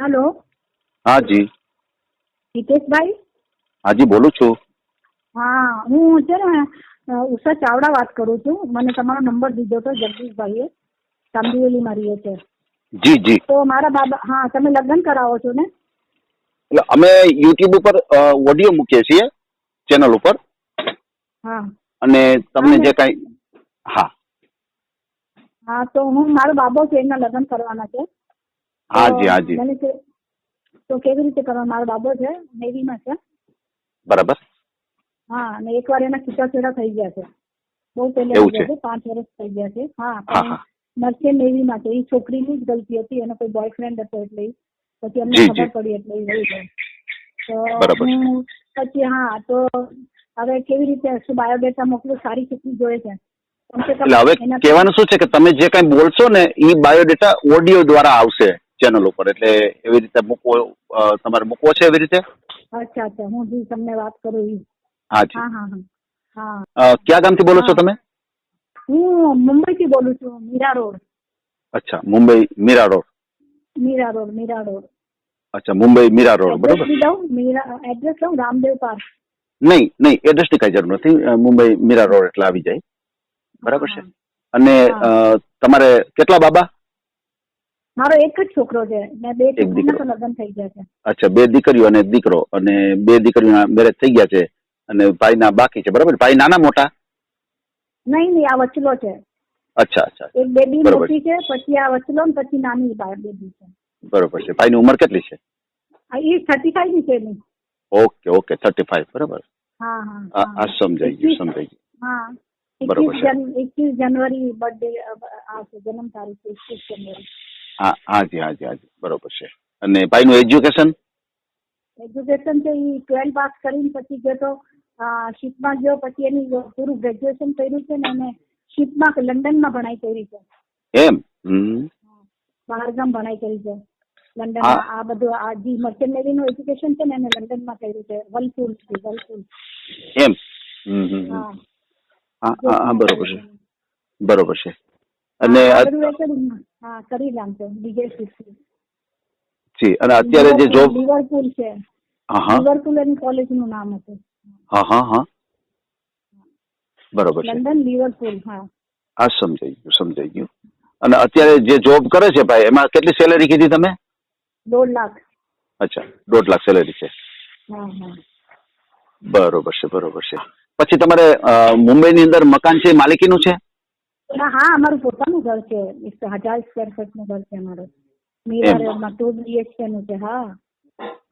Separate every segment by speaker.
Speaker 1: Hello.
Speaker 2: हाँ जी।
Speaker 1: हितेशભાઈ?
Speaker 2: हाँ जी बोलू છું।
Speaker 1: હા, હું છે ને ઉષા ચાવડા વાત કરું છું. મને તમારો નંબર દીધો હતો જગદીશભાઈએ. સાંભળેલીમાં રહીએ છે.
Speaker 2: જી જી.
Speaker 1: તો મારા બાબા, હા, તમે લગ્ન કરાવો છો ને?
Speaker 2: એટલે અમે યુટ્યુબ ઉપર ઓડિયો મૂકીએ છીએ ચેનલ ઉપર,
Speaker 1: હા
Speaker 2: અને
Speaker 1: હા
Speaker 2: તમને
Speaker 1: ને.
Speaker 2: જે કાંઈ. હા
Speaker 1: હા, તો મારો બાબો છે, એના લગ્ન કરવાના છે. તો
Speaker 2: હા જી, હા જી.
Speaker 1: મને તો કેવી રીતે કરવા? મારો બાબો છે, નેવીમાં છે.
Speaker 2: બરાબર.
Speaker 1: હા, અને એકવાર એના છૂટાછેડા થઈ ગયા છે. બહુ પહેલે
Speaker 2: એવું
Speaker 1: થઈ
Speaker 2: છે?
Speaker 1: ગયા છે, 5 વર્ષ થઈ ગયા છે. હા,
Speaker 2: હા
Speaker 1: પણ
Speaker 2: હા.
Speaker 1: મર્ચન્ટ નેવીમાં છે. એ છોકરીની જ ગલતી હતી, એનો કોઈ બોયફ્રેન્ડ હતો એટલે પછી અમને
Speaker 2: જી
Speaker 1: ખબર
Speaker 2: જી.
Speaker 1: પડી એટલે એ વહી ગયો. તો
Speaker 2: બરાબર છે.
Speaker 1: હું પછી, હા, તો હવે કેવી રીતે શું બાયોડેટા મોકલું? સારી છોકરી જોઈએ છે કમ સે કમ
Speaker 2: એટલે હવે
Speaker 1: એના.
Speaker 2: કહેવાનું શું છે કે તમે જે કાંઈ બોલશો ને એ બાયોડેટા ઓડિયો દ્વારા આવશે ચેનલ ઉપર, એટલે એવી રીતે મૂકવો, તમારે મૂકવો છે એવી રીતે?
Speaker 1: અચ્છા અચ્છા, હું જી તમને વાત કરું ઈ.
Speaker 2: હા જી.
Speaker 1: હા હા હા હા
Speaker 2: ક્યાં ગામથી બોલો છો
Speaker 1: હા.
Speaker 2: તમે?
Speaker 1: હું મુંબઈથી બોલું છું, મીરા રોડ.
Speaker 2: અચ્છા, મુંબઈ મીરા રોડ.
Speaker 1: મીરા રોડ.
Speaker 2: અચ્છા, મુંબઈ મીરા રોડ,
Speaker 1: એડ્રેસ
Speaker 2: બરોબર.
Speaker 1: બી દઉં? એડ્રેસ દઉં? રામદેવ પાર્ક.
Speaker 2: નહીં નહીં, એડ્રેસની કાંઈ જરૂર નથી. મુંબઈ મીરા રોડ એટલે આવી જાય.
Speaker 1: હા
Speaker 2: બરાબર છે.
Speaker 1: હા
Speaker 2: અને
Speaker 1: હા.
Speaker 2: તમારે કેટલા બાબા?
Speaker 1: મારો એક જ છોકરો છે ને 2
Speaker 2: એક
Speaker 1: છોકરીના
Speaker 2: દીકરો.
Speaker 1: તો લગ્ન થઈ ગયા છે.
Speaker 2: અચ્છા, 2 દીકરીઓ અને એક દીકરો, અને 2 દીકરીઓના મેરેજ થઈ ગયા છે, અને ભાઈના બાકી છે, બરાબર? ભાઈ નાના મોટા?
Speaker 1: નહીં, આ વચલો છે.
Speaker 2: અચ્છા અચ્છા
Speaker 1: એક
Speaker 2: અચ્છા.
Speaker 1: બેબી
Speaker 2: બરોબર
Speaker 1: મોટી છે, પછી આ વચલો, ને પછી નાની બેબી છે.
Speaker 2: બરોબર છે. ભાઈની ઉંમર કેટલી છે?
Speaker 1: એ 35 ની છે એની.
Speaker 2: ઓકે ઓકે, 35, બરાબર.
Speaker 1: હા હા
Speaker 2: આ
Speaker 1: હા.
Speaker 2: સમજાઈ ગયું,
Speaker 1: 21.
Speaker 2: સમજાઈ ગયું.
Speaker 1: હા,
Speaker 2: બરોબર છે.
Speaker 1: 21 જાન્યુઆરી બર્થડે આવશે, જન્મ તારીખ 21 જાન્યુઆરી.
Speaker 2: હા હા જી, હા જી, હા જી, બરોબર છે. અને ભાઈનું એજ્યુકેશન?
Speaker 1: એજ્યુકેશન છે એ 12 પાસ કરીને પછી ગયો તો શિપમાં ગયો, પછી એની પૂરું ગ્રેજ્યુએશન કર્યું છે ને એને શિપમાં લંડનમાં ભણાઈ કરી છે.
Speaker 2: એમ? હમ.
Speaker 1: બહારગામ ભણાઈ કરી છે
Speaker 2: હા.
Speaker 1: લંડનમાં. આ બધું આ જે મર્ચન્ટ નેવીનું એજ્યુકેશન છે ને એને લંડનમાં કર્યું છે, વર્લપૂલ.
Speaker 2: એમ? હમ હમ હમ.
Speaker 1: હા,
Speaker 2: હા હા હા,
Speaker 1: વિદેશમાં
Speaker 2: બરોબર
Speaker 1: કર્યું
Speaker 2: છે.
Speaker 1: છે.
Speaker 2: બરોબર છે.
Speaker 1: હા,
Speaker 2: અને
Speaker 1: આ બધું કરી નાખજો બીજે શીખવું.
Speaker 2: જી, અને અત્યારે જે જોબ.
Speaker 1: લિવરપૂલ છે.
Speaker 2: હા હા
Speaker 1: લિવરપૂલ એની કોલેજનું નામ હતું.
Speaker 2: હા હા હા, બરોબર છે.
Speaker 1: London Liverpool. હા.
Speaker 2: હા, સમજાઈ ગયું, સમજાઈ ગયું. અને અત્યારે જે જોબ કરે છે ભાઈ, એમાં કેટલી સેલેરી કીધી તમે?
Speaker 1: 1.5 લાખ.
Speaker 2: અચ્છા, 1.5 લાખ સેલેરી છે.
Speaker 1: હા હા.
Speaker 2: બરોબર છે, બરોબર છે. પછી તમારે મુંબઈની અંદર મકાન છે, માલિકીનું છે?
Speaker 1: હા, અમારું પોતાનું ઘર છે. 1000 સ્ક્વેર ફૂટ નું ઘર છે અમારું. મીરા
Speaker 2: એમ?
Speaker 1: રોડમાં 2 BHK નું છે. હા,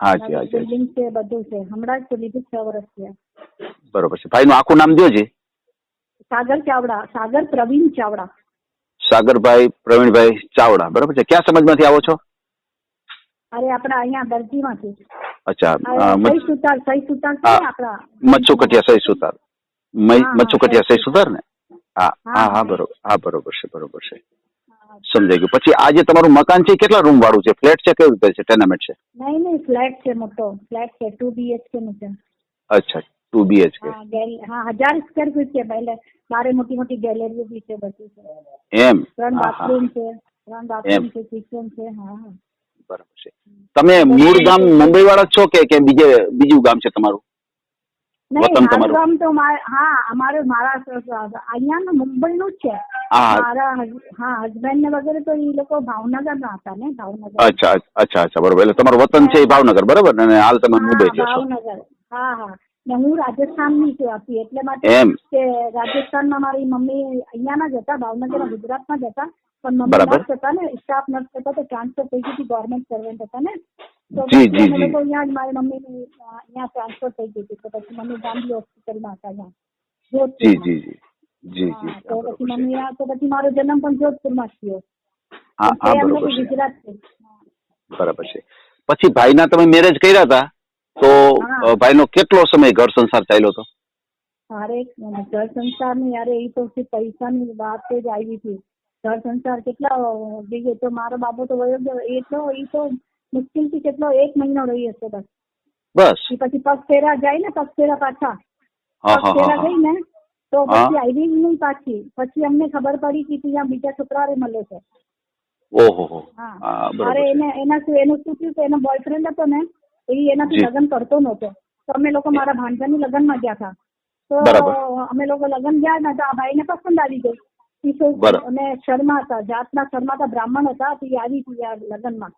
Speaker 2: હાજી હાજી હાજી,
Speaker 1: બિલ્ડિંગ છે, બધું છે. હમણાં જ તો લીધું, 6 વર્ષ થયા.
Speaker 2: બરોબર છે. ભાઈનું આખું નામ દો જી.
Speaker 1: સાગર ચાવડા, સાગર પ્રવીણ ચાવડા.
Speaker 2: સાગરભાઈ પ્રવીણભાઈ ચાવડા, બરોબર છે. કયા સમાજમાંથી આવો છો?
Speaker 1: અરે આપડા અહીંયા દરજીમાંથી.
Speaker 2: અચ્છા.
Speaker 1: સહી સુતાર છે ને આપડા
Speaker 2: મચ્છુ કટિયા સહી સુતાર.
Speaker 1: હા હા,
Speaker 2: મચ્છુ કટિયા સહી સુતાર ને? હા
Speaker 1: હા
Speaker 2: હા હા,
Speaker 1: હા.
Speaker 2: બરોબર. હા, બરોબર છે, બરોબર છે. સમજાઈ ગયું. પછી આ જે તમારું મકાન છે, કેટલા રૂમ વાળું છે? ફ્લેટ છે, કેવી રીતે છે? ટેનામેન્ટ છે?
Speaker 1: નહીં, ફ્લેટ છે, મોટો ફ્લેટ છે. 2 BHK નું છે.
Speaker 2: અચ્છા, 2 BHK.
Speaker 1: હા, 1000 સ્ક્વેર ફીટ છે. પહેલે બારે મોટી મોટી ગેલેરીઓ બી છે, બધું છે.
Speaker 2: એમ?
Speaker 1: 3
Speaker 2: હા હા
Speaker 1: બાથરૂમ
Speaker 2: હા.
Speaker 1: છે. 3
Speaker 2: એમ?
Speaker 1: બાથરૂમ છે, કિચન છે. હા હા.
Speaker 2: બરાબર છે. તમે મૂળ
Speaker 1: બધું
Speaker 2: ગામ
Speaker 1: ટોટલ.
Speaker 2: મુંબઈ વાળા છો કે બીજું ગામ છે તમારું?
Speaker 1: નહીં,
Speaker 2: વતન
Speaker 1: મારું
Speaker 2: તમારું?
Speaker 1: ગામ તો મારા અહીંયા મુંબઈ નું જ છે.
Speaker 2: હા.
Speaker 1: મારા હસબન્ડ ને વગેરે તો એ લોકો ભાવનગર ના હતા ને, ભાવનગર.
Speaker 2: અચ્છા અચ્છા અચ્છા, બરોબર. એટલે તમારું વતન છે એ
Speaker 1: ને
Speaker 2: ભાવનગર, બરોબર ને? અને હાલ તમે મુંબઈ
Speaker 1: હા,
Speaker 2: રહ્યો છો.
Speaker 1: ભાવનગર. હા હા. ને હું રાજસ્થાનની છું હતી, એટલે માટે
Speaker 2: એમ?
Speaker 1: કે રાજસ્થાનમાં મારી મમ્મી અહીંયાના જ હતા, ભાવનગરના, ગુજરાતમાં જ હતા. પણ મમ્મી
Speaker 2: બરાબર.
Speaker 1: નર્સ હતા ને, સ્ટાફ નર્સ હતા, તો ટ્રાન્સફર થઈ ગઈ હતી, ગવર્મેન્ટ સર્વન્ટ હતા ને. તો
Speaker 2: જી
Speaker 1: પછી
Speaker 2: જી
Speaker 1: અમે
Speaker 2: જી.
Speaker 1: લોકો અહીંયા જ, મારી મમ્મી અહીંયા ટ્રાન્સફર થઈ ગઈ હતી. તો પછી મમ્મી ગાંધી હોસ્પિટલમાં હતા અહીંયા
Speaker 2: જી
Speaker 1: જોધપુરમાં.
Speaker 2: જી જી. જી જી,
Speaker 1: હા,
Speaker 2: હા,
Speaker 1: તો પછી
Speaker 2: બરોબર છે.
Speaker 1: મમ્મી તો પછી મારો જન્મ પણ જોધપુરમાં જ થયો.
Speaker 2: હા
Speaker 1: પણ
Speaker 2: હા,
Speaker 1: છે અમને
Speaker 2: બરોબર છે.
Speaker 1: ગુજરાત છે.
Speaker 2: બરાબર છે. પછી ભાઈના તમે મેરેજ કર્યા હતા, તો
Speaker 1: હા.
Speaker 2: ભાઈનો કેટલો સમય ઘર સંસાર ચાલ્યો હતો?
Speaker 1: અરે ઘર સંસાર ની, અરે એ તો પૈસાની વાત જ આવી હતી. ઘર સંસાર કેટલા જઈએ તો મારો બાબો તો વયો ગયો. એ તો મુશ્કેલથી કેટલો 1 મહિનો રહી હશે બસ.
Speaker 2: બસ.
Speaker 1: એ પછી પગ ફેરા જાય ને, પગ ફેરા પાછા
Speaker 2: હા
Speaker 1: પગ
Speaker 2: હા હા
Speaker 1: ફેરા
Speaker 2: હા.
Speaker 1: ગઈ ને, તો
Speaker 2: હા.
Speaker 1: પછી આવી જ નહીં પાછી. પછી અમને ખબર પડી કે ત્યાં બીજા છોકરા મળે છે.
Speaker 2: ઓહો હો.
Speaker 1: હા
Speaker 2: હા, બરોબર
Speaker 1: અરે
Speaker 2: છે.
Speaker 1: એનું શું થયું કે એનો બોયફ્રેન્ડ હતો ને એ એનાથી
Speaker 2: જી.
Speaker 1: લગ્ન કરતો નહોતો. તો અમે લોકો મારા ભાણજાની લગ્નમાં ગયા હતા. તો
Speaker 2: બરાબર.
Speaker 1: અમે લોકો લગ્ન ગયા ને તો આ ભાઈને પસંદ આવી ગઈ. ઈ
Speaker 2: બરાબર.
Speaker 1: અને શર્મા હતા, જાતના શર્મા હતા, બ્રાહ્મણ હતા. તો એ આવી હતી આ લગ્નમાં.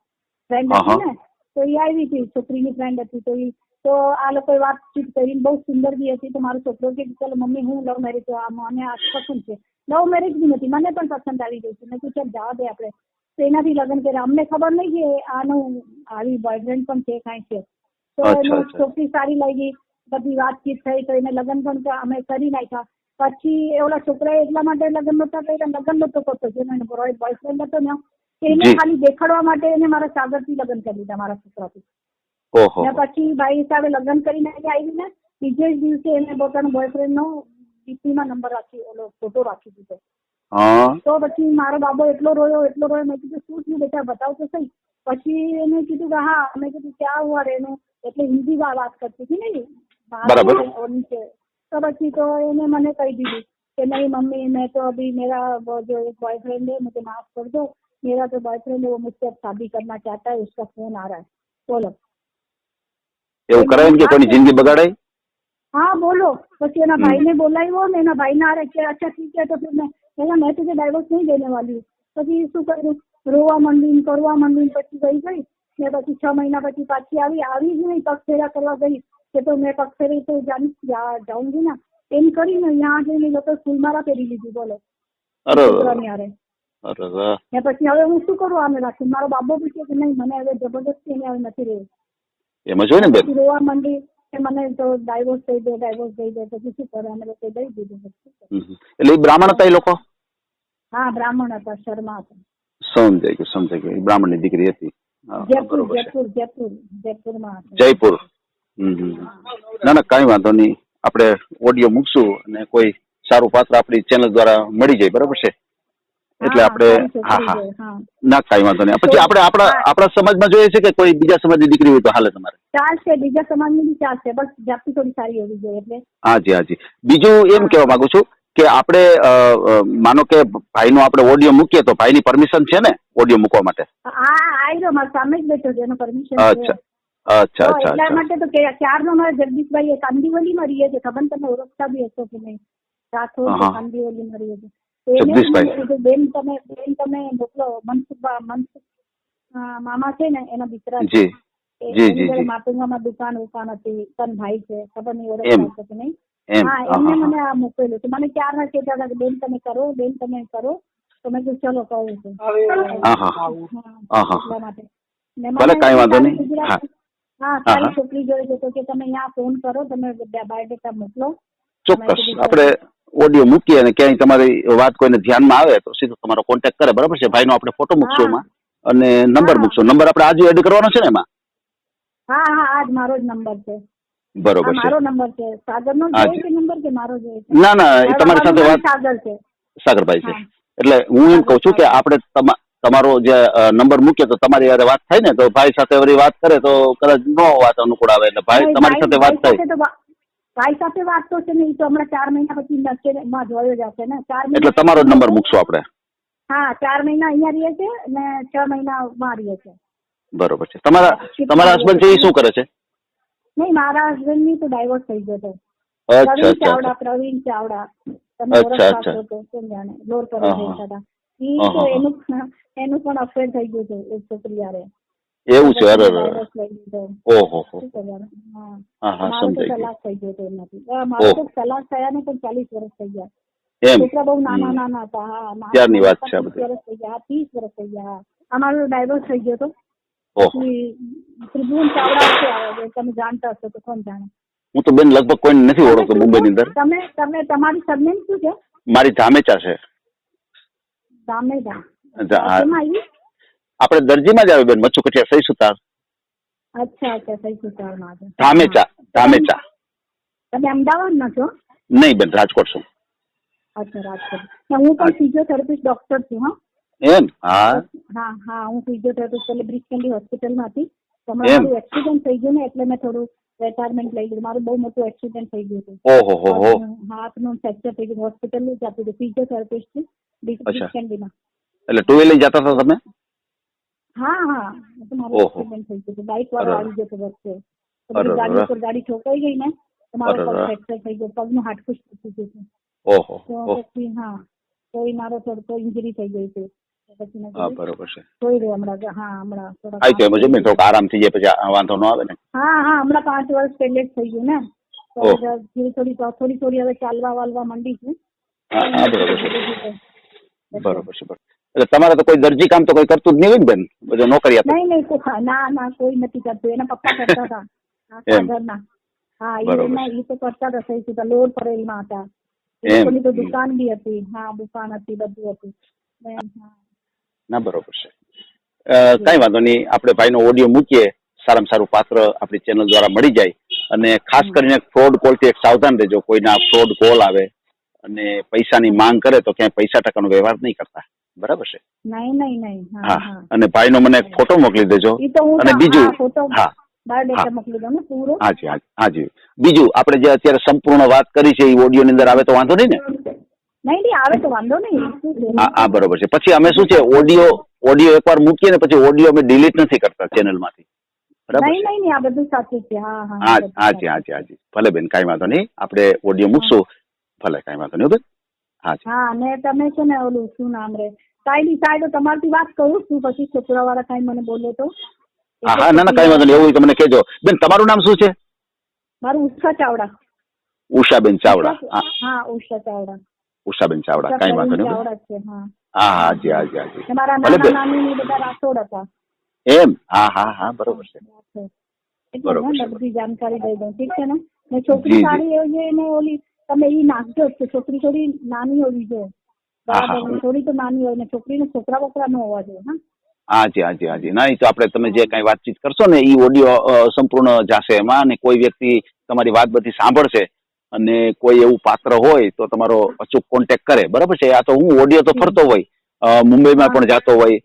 Speaker 1: ફ્રેન્ડ
Speaker 2: હા
Speaker 1: હતી
Speaker 2: હા.
Speaker 1: ને તો એ આવી હતી, છોકરીની ફ્રેન્ડ હતી. તો આ લોકોએ વાતચીત કરીને બહુ સુંદર બી હતી. તો મારો છોકરો કે ચાલો મમ્મી હું લવ મેરેજ મને આ પસંદ છે. લવ મેરેજ બી નથી, મને પણ પસંદ આવી ગઈ છે. મેં કીધું ચાલ જવા દે આપણે. તો એનાથી લગ્ન કર્યા. અમને ખબર નહીં કે આનું આવી બોયફ્રેન્ડ પણ છે કાંઈ છે. તો
Speaker 2: અચ્છા
Speaker 1: એનો
Speaker 2: અચ્છા.
Speaker 1: છોકરી સારી લાગી, બધી વાતચીત થઈ તો એને લગ્ન પણ અમે કરી નાખ્યા. પછી ઓલા છોકરાએ એટલા માટે લગ્ન નહોતા કર્યા, લગ્ન નહોતો કરતો. જેનો એનો બોયફ્રેન્ડ હતો ને એને
Speaker 2: જી.
Speaker 1: ખાલી દેખાડવા માટે એને મારા સાગરથી લગ્ન કરી લીધા, મારા છોકરાથી.
Speaker 2: ઓહો
Speaker 1: ને
Speaker 2: હો.
Speaker 1: પછી ભાઈ સાહેબે લગ્ન કરીને આવી ને બીજે જ દિવસે એને પોતાનો બોયફ્રેન્ડ નો ડીપીમાં નંબર રાખી, ઓલો ફોટો રાખી દીધો.
Speaker 2: હા.
Speaker 1: તો પછી મારો બાબો એટલો રોયો. મેં કીધું શું થયું બેટા, બતાવ તો સહી. પછી એને કીધું કે હા. મેં કીધું ક્યાં હુઆ રેનું, એટલે હિન્દીમાં વાત કરતી હતી ને
Speaker 2: બરાબર.
Speaker 1: નીચે. તો પછી તો એને મને કહી દીધું कि नहीं मम्मी मैं तो अभी मेरा वो जो एक बॉयफ्रेंड है मुझे माफ कर दो, मेरा जो बॉयफ्रेंड है वो मुझसे अब शादी करना चाहता है, उसका फोन आ रहा है, बोलो.
Speaker 2: એવું કરાય ને કે કોઈની જિંદગી બગાડાય?
Speaker 1: हाँ बोलो. પછી એના ભાઈને બોલાવ્યો ને એના ભાઈને આ કે અચ્છા ઠીક है तो फिर मैं तुझे डाइवोर्स नहीं देने वाली हूँ. પછી શું કર્યું, રોવા માંડી કરવા માંડી. પછી ગઈ ને પછી 6 મહિના પછી પાછી આવી જ નહીં. પગ ફેરા કરવા ગઈ કે તો મેં પગ ફેરી તો જાઉંગી ના એમ કરીને ત્યાં જઈને લોકો ફૂલમાળા પહેરી લીધી. બોલો.
Speaker 2: અરે
Speaker 1: છોકરાની હારે.
Speaker 2: અરે.
Speaker 1: ને પછી હવે હું શું કરું આને રાખી? મારો બાબો બી કે નહીં મને હવે જબરદસ્તી એને હવે નથી રહેવું.
Speaker 2: એમ જ હોય ને બેન.
Speaker 1: પછી રોવા માંડી કે મને તો ડાયવોર્સ થઈ દે. પછી શું કરે, અમે લોકો દઈ દીધું.
Speaker 2: એટલે એ બ્રાહ્મણ હતા એ લોકો?
Speaker 1: હા બ્રાહ્મણ હતા, શર્મા હતા.
Speaker 2: સમજાઈ ગયું. એ બ્રાહ્મણની દીકરી હતી. હા,
Speaker 1: જયપુર
Speaker 2: બરોબર છે.
Speaker 1: જયપુરમાં હતા.
Speaker 2: જયપુર. ના ના કઈ વાંધો નહીં. આપણે ઓડિયો મૂકશું અને કોઈ સારું પાત્ર આપણી ચેનલ દ્વારા મળી જાય, બરોબર છે? એટલે આપણે હા ના કઈ વાંધો નહીં. પછી આપણે આપણા સમાજમાં જોઈએ છે કે કોઈ બીજા સમાજની દીકરી હોય તો હાલે તમારે?
Speaker 1: ચાલશે, બીજા સમાજની બી ચાલશે, બસ જાતિ થોડી સારી હોવી જોઈએ. એટલે
Speaker 2: હાજી. બીજું એમ કહેવા માંગુ છું કે આપણે માનો કે ભાઈનો આપણે ઓડિયો મૂકીએ તો ભાઈની પરમિશન છે ને ઓડિયો મૂકવા માટે?
Speaker 1: હા આવી રહ્યો, મારા સામે જ બેઠો છે, એનો પરમિશન છે.
Speaker 2: અચ્છા.
Speaker 1: એટલા માટે તો ક્યારનો મારા જગદીશભાઈ કાંદીવલીમાં રહીએ છે. ખબર તમે ઓળખતા બી હશો કે નહીં? રાઠોડ કાંદીવલીમાં રહીએ છે.
Speaker 2: જગદીશભાઈ
Speaker 1: બેન તમે મોકલો. મનસુખ મામા છે ને એના દીકરા છે.
Speaker 2: જી.
Speaker 1: માતુંગામાં દુકાન હતી. તન ભાઈ છે, ખબર નહીં ઓળખતા કે નહીં? હા એમને મને આ મોકલેલું છે. મને ક્યારના કહેતા હતા કે બેન તમે કરો. તો મેં કીધું ચલો કહું છું. એટલા માટે
Speaker 2: ભલે કઈ વાંધો નહીં.
Speaker 1: હા તારી છોકરી જોઈ છે તો કે તમે અહીંયા ફોન કરો, તમે બાયોડેટા મોકલો.
Speaker 2: ચોક્કસ આપણે ઓડિયો મૂકીએ અને ક્યાંય તમારી વાત કોઈને ધ્યાનમાં આવે તો સીધો તમારો કોન્ટેક્ટ કરે, બરાબર છે? ભાઈનો આપણે ફોટો મૂકશું એમાં અને નંબર મૂકશું. નંબર આપણે આજે એડ કરવાનો છે ને એમાં?
Speaker 1: હા આજ મારો જ નંબર છે.
Speaker 2: બરોબર છે.
Speaker 1: મારો નંબર છે. સાગરનો જોઈએ છે નંબર કે મારો જોઈએ છે?
Speaker 2: ના એ તમારી સાથે વાત
Speaker 1: સાગર છે,
Speaker 2: સાગરભાઈ છે. એટલે હું એમ કહું છું કે આપણે તમારો જે નંબર મૂકીએ તો તમારી યારે વાત થાય ને તો ભાઈ સાથે વળી વાત કરે તો કદાચ નો વાત અનુકૂળ આવે. એટલે ભાઈ તમારી સાથે વાત થાય.
Speaker 1: ભાઈ સાથે વાત તો છે ને, એ તો હમણાં 4 મહિના પછી નચેમાં જોયો જશે ને. 4 મહિના
Speaker 2: એટલે તમારો જ નંબર મૂકશું આપણે.
Speaker 1: હા 4 મહિના અહીંયા રહીએ છે અને 6 મહિના માં રહીએ છે.
Speaker 2: બરોબર છે. તમારા હસબન્ડ છે એ શું કરે છે?
Speaker 1: નહીં, મારા હસબન્ડ ની તો ડાયવોર્સ થઈ ગયો છે. પ્રવીણ ચાવડા તમે ઓળખતા હશો તો કેમ જાણે, લોર પર રહેતા હતા. એનું પણ અફેર થઈ ગયું છે એક છોકરી યારે.
Speaker 2: એવું છે? અરે
Speaker 1: ઓહો.
Speaker 2: મારો
Speaker 1: તો તલાક થઈ ગયો હતો એનાથી. મારો તો તલાક થયા ને પણ 40 વર્ષ થઈ ગયા. છોકરા બહુ નાના હતા. હા
Speaker 2: ત્યારની વાત છે.
Speaker 1: 30 વર્ષ થઈ ગયા. 30 વર્ષ થઈ ગયા. અમારો ડાયવોર્સ થઈ ગયો હતો. ત્રિભુવન ચાવડા છે, તમે જાણતા હશો તો કોણ જાણે.
Speaker 2: હું તો બેન લગભગ કોઈને નથી ઓળખતો મુંબઈની અંદર.
Speaker 1: તમે તમારી સરનેમ શું છે?
Speaker 2: મારી ધામેચા છે. આપણે દરજીમાં જ આવે બેન, મચ્છુ કઠિયા સહી સુતાર.
Speaker 1: અચ્છા સહી સુતાર માં
Speaker 2: ધામેચા.
Speaker 1: તમે અમદાવાદ ના છો?
Speaker 2: નહીં બેન, રાજકોટ છું.
Speaker 1: અચ્છા રાજકોટ. હું પણ ફિઝિયોથેરાપિસ્ટ ડોક્ટર છું.
Speaker 2: એમ? હા
Speaker 1: હું ફિઝિયોથેરાપિસ્ટ એટલે બ્રિજ કેન્ડી હોસ્પિટલમાં હતી. મારું એક્સિડન્ટ થઈ ગયું ને એટલે મેં થોડું રિટાયરમેન્ટ લઈ લીધું. મારું બહુ મોટું એક્સિડન્ટ થઈ ગયું હતું. હાથનું ફ્રેક્ચર થઈ ગયું. હોસ્પિટલ જ આપી દીધું. ફિઝિયોથેરાપિસ્ટ બ્રિજ કેન્ડીમાં.
Speaker 2: એટલે 2 વ્હીલર જતા હતા તમે?
Speaker 1: હા તો મારો
Speaker 2: ઓહો.
Speaker 1: એક્સિડન્ટ થઈ ગયો, બાઇક વાળો
Speaker 2: અરે.
Speaker 1: આવી ગયો હતો વચ્ચે, તો
Speaker 2: અરે,
Speaker 1: બધી ગાડી
Speaker 2: અરે.
Speaker 1: ઉપર ગાડી ઠોકાઈ ગઈ ને તો મારો પગ
Speaker 2: અરે.
Speaker 1: ફ્રેક્ચર થઈ ગયો, પગનું હાડકું જ તૂટી ગયું
Speaker 2: ઓહો
Speaker 1: તો
Speaker 2: ઓહો
Speaker 1: પછી તો એ મારો થોડો ઇન્જરી થઈ ગઈ છે, તો પછી મેં
Speaker 2: હા
Speaker 1: કીધું
Speaker 2: બરોબર છે.
Speaker 1: જોઈ લે હમણાં થોડા
Speaker 2: હા તો એમાં જો થોડોક આરામ થઈ જાય પછી આ વાંધો ન આવે ને.
Speaker 1: હમણાં 5 વર્ષ પહેલે જ થઈ ગયું ને, તો
Speaker 2: ઓહ.
Speaker 1: થોડી હવે ચાલવા વાલવા માંડી છું.
Speaker 2: હા બરોબર છે બરોબર છે. એટલે તમારે તો કોઈ દરજી કામ તો કોઈ કરતું જ નહીં હોય ને બેન, બધું નોકરી આપે?
Speaker 1: નહીં ના કોઈ નથી કરતું, એના પપ્પા કરતા હતા
Speaker 2: એમ.
Speaker 1: સાગરના.
Speaker 2: બરોબર
Speaker 1: એ તો કરતા હતા, સહી સીધા લોડ પરેલમાં હતા, એ
Speaker 2: એમ.
Speaker 1: લોકોની તો દુકાન બી હતી. દુકાન હતી, બધું હતું.
Speaker 2: ના બરોબર છે. કઈ વાંધો નહીં, આપણે ભાઈનો ઓડિયો મૂકીએ, સારામાં સારું પાત્ર આપણી ચેનલ દ્વારા મળી જાય. અને ખાસ કરીને ફ્રોડ કોલ થી એક સાવધાન રહેજો, કોઈના ફ્રોડ કોલ આવે અને પૈસાની માંગ કરે તો ક્યાંય પૈસા ટકાનો વ્યવહાર નહીં કરતા, બરાબર છે?
Speaker 1: નહીં.
Speaker 2: હા અને ભાઈનો મને એક ફોટો મોકલી દેજો.
Speaker 1: એ તો હું
Speaker 2: અને બીજું
Speaker 1: ફોટો બાયોડેટા મોકલી દઉં ને પૂરો.
Speaker 2: હાજી. બીજું આપણે જે અત્યારે સંપૂર્ણ વાત કરી છે એ ઓડિયો ની અંદર આવે તો વાંધો નહીં ને?
Speaker 1: નહીં આવે તો વાંધો નહીં.
Speaker 2: હા બરોબર છે. પછી અમે શું છે, ઓડિયો એકવાર મૂકીએ ને પછી ઓડિયો અમે ડિલીટ નથી કરતા ચેનલ માંથી, બરાબર?
Speaker 1: નહીં આ બધું સાચું છે.
Speaker 2: હાજી. ભલે બેન, કાંઈ વાંધો નહીં, આપણે ઓડિયો મૂકશું. ભલે, કાંઈ વાંધો નહીં બેન.
Speaker 1: અને તમે છે ને ઓલું શું નામ રે, કાંઈ તો તમારથી વાત કરું છું, પછી છોકરા વાળા કાંઈ મને બોલે તો.
Speaker 2: ના કાંઈ વાંધો નહીં, એવું તમને કહેજો. બેન તમારું નામ શું છે?
Speaker 1: મારું ઉષા ચાવડા.
Speaker 2: ઉષાબેન ચાવડા.
Speaker 1: ઉષા ચાવડા.
Speaker 2: ઉષાબેન ચાવડા, કાંઈ વાંધો નહીં.
Speaker 1: ચાવડા છે.
Speaker 2: હાજી.
Speaker 1: મારા નાના નાની બધા રાઠોડ હતા.
Speaker 2: એમ? હા બરોબર છે. બરોબર છે.
Speaker 1: બધી જાણકારી દઈ દઉં, ઠીક છે ને? છોકરી સારી હોય ને ઓલી તમે ઈ નાખજો જ, છોકરી થોડી નાની હોવી જોઈએ, બરાબર? થોડી તો નાની હોય ને, છોકરીને છોકરા બોકરા ન હોવા જોઈએ.
Speaker 2: હાજી. ના, એ તો આપણે તમે જે કઈ વાતચીત કરશો ને એ ઓડિયો સંપૂર્ણ જશે એમાં, અને કોઈ વ્યક્તિ તમારી વાત બધી સાંભળશે અને કોઈ એવું પાત્ર હોય તો તમારો અચૂક કોન્ટેક્ટ કરે, બરાબર છે? આ તો હું ઓડિયો તો ફરતો હોય, મુંબઈમાં પણ જતો હોય,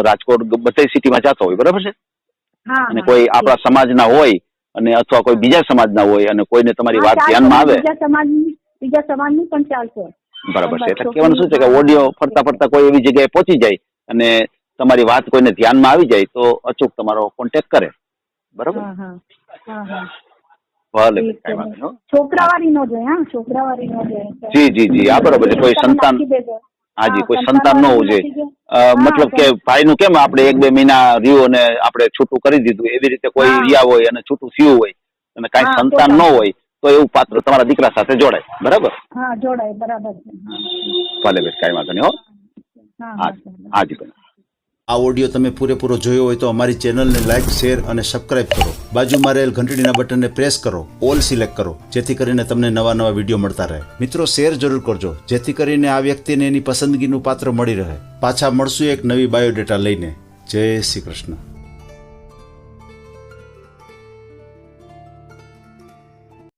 Speaker 2: રાજકોટ બધી સિટીમાં જતો હોય, બરાબર છે? અને કોઈ આપણા સમાજના હોય અને અથવા કોઈ બીજા સમાજના હોય અને કોઈને તમારી વાત ધ્યાનમાં આવે,
Speaker 1: બીજા સમાજની પણ ચાલશે,
Speaker 2: બરાબર છે? એટલે કહેવાનું શું છે કે ઓડિયો ફરતા કોઈ એવી જગ્યાએ પહોંચી જાય અને તમારી વાત કોઈને ધ્યાનમાં આવી જાય તો અચૂક તમારો કોન્ટેક્ટ કરે, બરાબર? ભલે, કઈ વાંધો નહીં.
Speaker 1: છોકરાવાળી નો જોઈએ, છોકરાવાળી નો જોઈએ.
Speaker 2: જી. આ બરોબર છે. કોઈ સંતાન, કોઈ સંતાન ન હોવું જોઈએ. મતલબ કે ભાઈ નું કેમ આપણે 1-2 મહિના રહ્યું અને આપણે છૂટું કરી દીધું, એવી રીતે કોઈ રહ્યા હોય અને છૂટું થયું હોય અને કઈ સંતાન ન હોય તો એવું પાત્ર તમારા દીકરા સાથે જોડાય, બરાબર?
Speaker 1: જોડાય, બરાબર છે.
Speaker 2: ભલે બેન, કઈ વાંધો નહીં. હાજી બેન.
Speaker 3: આ ઓડિયો તમે પૂરેપૂરો જોયો હોય તો અમારી ચેનલને લાઇક, શેર અને સબસ્ક્રાઇબ કરો. બાજુમાં રહેલ ઘંટડીના બટનને પ્રેસ કરો, ઓલ સિલેક્ટ કરો, જેથી કરીને તમને નવા વિડીયો મળતા રહે. મિત્રો, શેર જરૂર કરજો, જેથી કરીને આ વ્યક્તિને એની પસંદગીનું પાત્ર મળી રહે. પાછા મળશું એક નવી બાયોડેટા લઈને. જય શ્રી કૃષ્ણ.